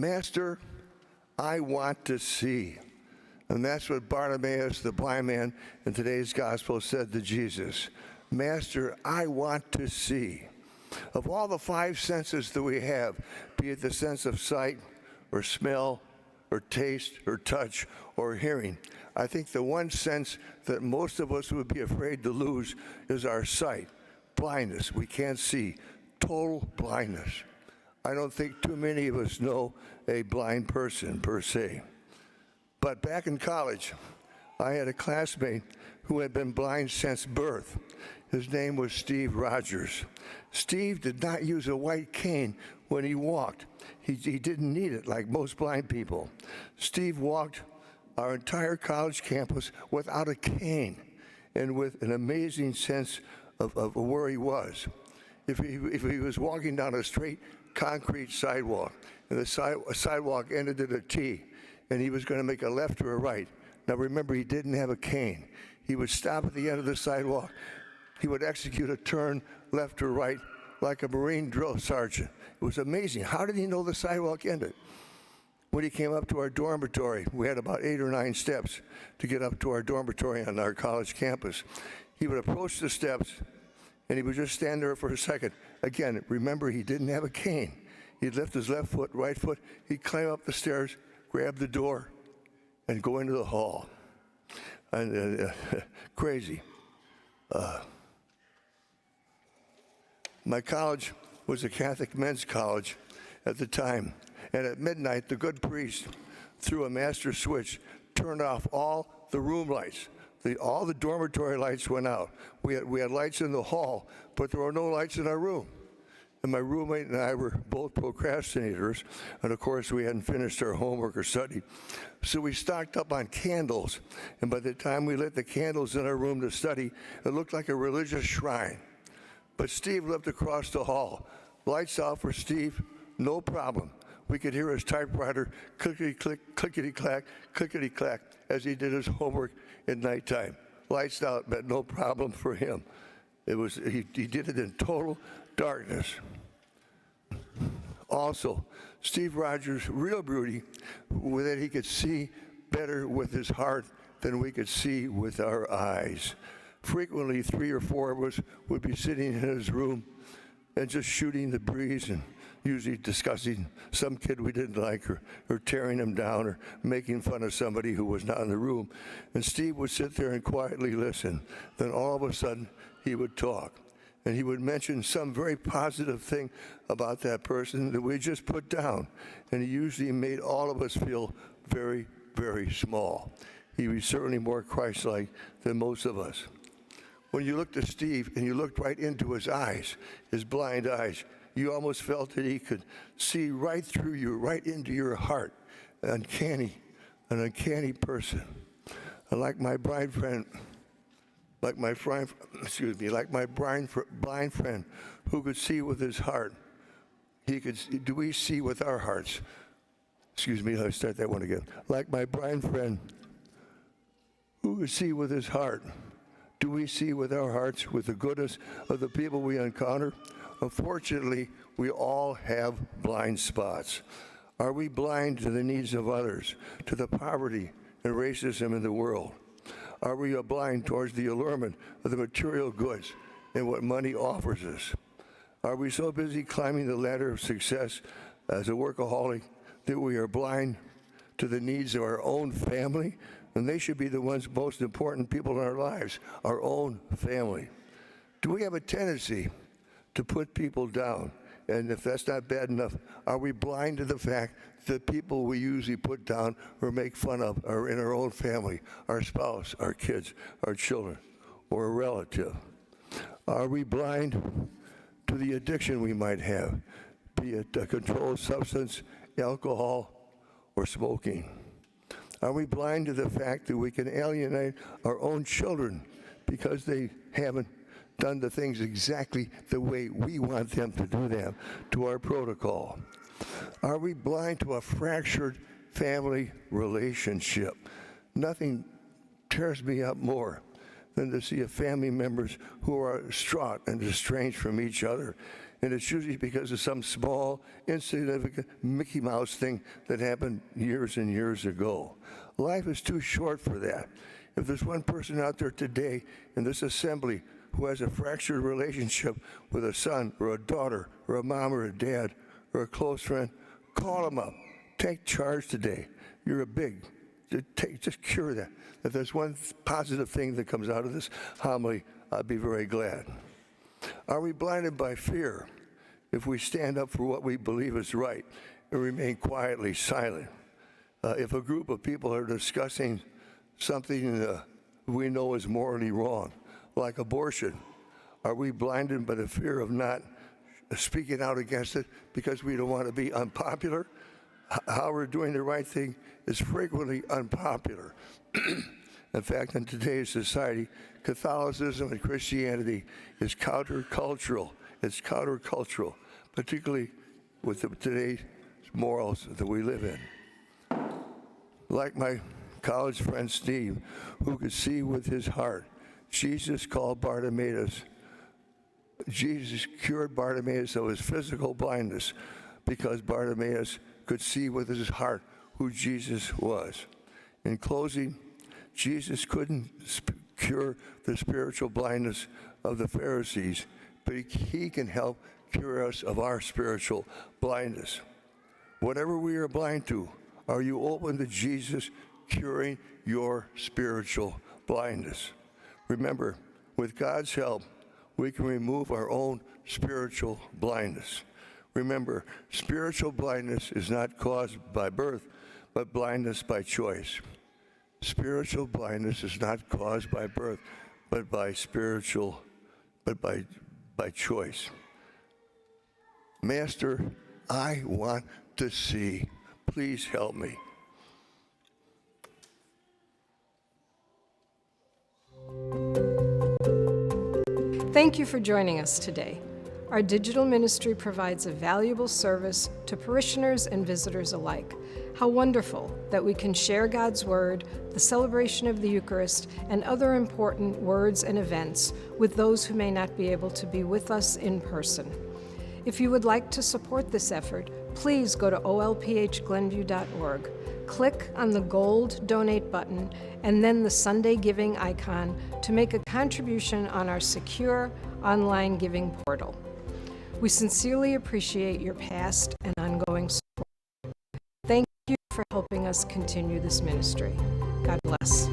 Master, I want to see. And that's what Bartimaeus, the blind man, in today's gospel said to Jesus. Master, I want to see. Of all the five senses that we have, be it the sense of sight or smell or taste or touch or hearing, I think the one sense that most of us would be afraid to lose is our sight. Blindness. We can't see. Total blindness. I don't think too many of us know a blind person per se. But back in college, I had a classmate who had been blind since birth. His name was Steve Rogers. Steve did not use a white cane when he walked. He didn't need it like most blind people. Steve walked our entire college campus without a cane and with an amazing sense of where he was. If he was walking down a straight concrete sidewalk and the sidewalk ended at a T and he was going to make a left or a right. Now remember, he didn't have a cane. He would stop at the end of the sidewalk. He would execute a turn left or right like a Marine drill sergeant. It was amazing. How did he know the sidewalk ended? When he came up to our dormitory, we had about 8 or 9 steps to get up to our dormitory on our college campus. He would approach the steps and he would just stand there for a second. Again, remember, he didn't have a cane. He'd lift his left foot, right foot, he'd climb up the stairs, grab the door, and go into the hall. And crazy. My college was a Catholic men's college at the time. And at midnight, the good priest, threw a master switch, turned off all the room lights. All the dormitory lights went out. We had lights in the hall, but there were no lights in our room. And my roommate and I were both procrastinators, and of course we hadn't finished our homework or study. So we stocked up on candles, and by the time we lit the candles in our room to study, it looked like a religious shrine. But Steve lived across the hall. Lights out for Steve, no problem. We could hear his typewriter clickety-click, clickety-clack, clickety-clack as he did his homework at nighttime. Lights out meant no problem for him. He did it in total darkness. Also, Steve Rogers' real beauty was that he could see better with his heart than we could see with our eyes. Frequently, 3 or 4 of us would be sitting in his room and just shooting the breeze and usually discussing some kid we didn't like or tearing him down or making fun of somebody who was not in the room. And Steve would sit there and quietly listen. Then all of a sudden, he would talk. And he would mention some very positive thing about that person that we just put down. And he usually made all of us feel very, very small. He was certainly more Christ-like than most of us. When you looked at Steve and you looked right into his eyes, his blind eyes, you almost felt that he could see right through you, right into your heart. An uncanny person. And like my blind friend who could see with his heart, do we see with our hearts? Excuse me, let's start that one again. Like my blind friend who could see with his heart, do we see with our hearts with the goodness of the people we encounter? Unfortunately, we all have blind spots. Are we blind to the needs of others, to the poverty and racism in the world? Are we blind towards the allurement of the material goods and what money offers us? Are we so busy climbing the ladder of success as a workaholic that we are blind to the needs of our own family? And they should be the ones most important people in our lives, our own family. Do we have a tendency to put people down? And if that's not bad enough, are we blind to the fact that people we usually put down or make fun of are in our own family, our spouse, our kids, our children, or a relative? Are we blind to the addiction we might have, be it a controlled substance, alcohol, or smoking? Are we blind to the fact that we can alienate our own children because they haven't done the things exactly the way we want them to do them, to our protocol? Are we blind to a fractured family relationship? Nothing tears me up more than to see family members who are distraught and estranged from each other. And it's usually because of some small, insignificant Mickey Mouse thing that happened years and years ago. Life is too short for that. If there's one person out there today in this assembly who has a fractured relationship with a son or a daughter or a mom or a dad or a close friend, call them up. Take charge today. You're a big. Just cure that. If there's one positive thing that comes out of this homily, I'd be very glad. Are we blinded by fear if we stand up for what we believe is right and remain quietly silent? If a group of people are discussing something we know is morally wrong, like abortion, are we blinded by the fear of not speaking out against it because we don't want to be unpopular? How we're doing the right thing is frequently unpopular. In fact, in today's society, Catholicism and Christianity is countercultural. It's countercultural, particularly with today's morals that we live in. Like my college friend Steve, who could see with his heart, Jesus called Bartimaeus. Jesus cured Bartimaeus of his physical blindness because Bartimaeus could see with his heart who Jesus was. In closing, Jesus couldn't cure the spiritual blindness of the Pharisees, but he can help cure us of our spiritual blindness. Whatever we are blind to, are you open to Jesus curing your spiritual blindness? Remember, with God's help, we can remove our own spiritual blindness. Remember, spiritual blindness is not caused by birth, but blindness by choice. Spiritual blindness is not caused by birth, but by choice. Master, I want to see. Please help me. Thank you for joining us today. Our digital ministry provides a valuable service to parishioners and visitors alike. How wonderful that we can share God's Word, the celebration of the Eucharist, and other important words and events with those who may not be able to be with us in person. If you would like to support this effort, please go to olphglenview.org. Click on the gold donate button and then the Sunday giving icon to make a contribution on our secure online giving portal. We sincerely appreciate your past and ongoing support. Thank you for helping us continue this ministry. God bless.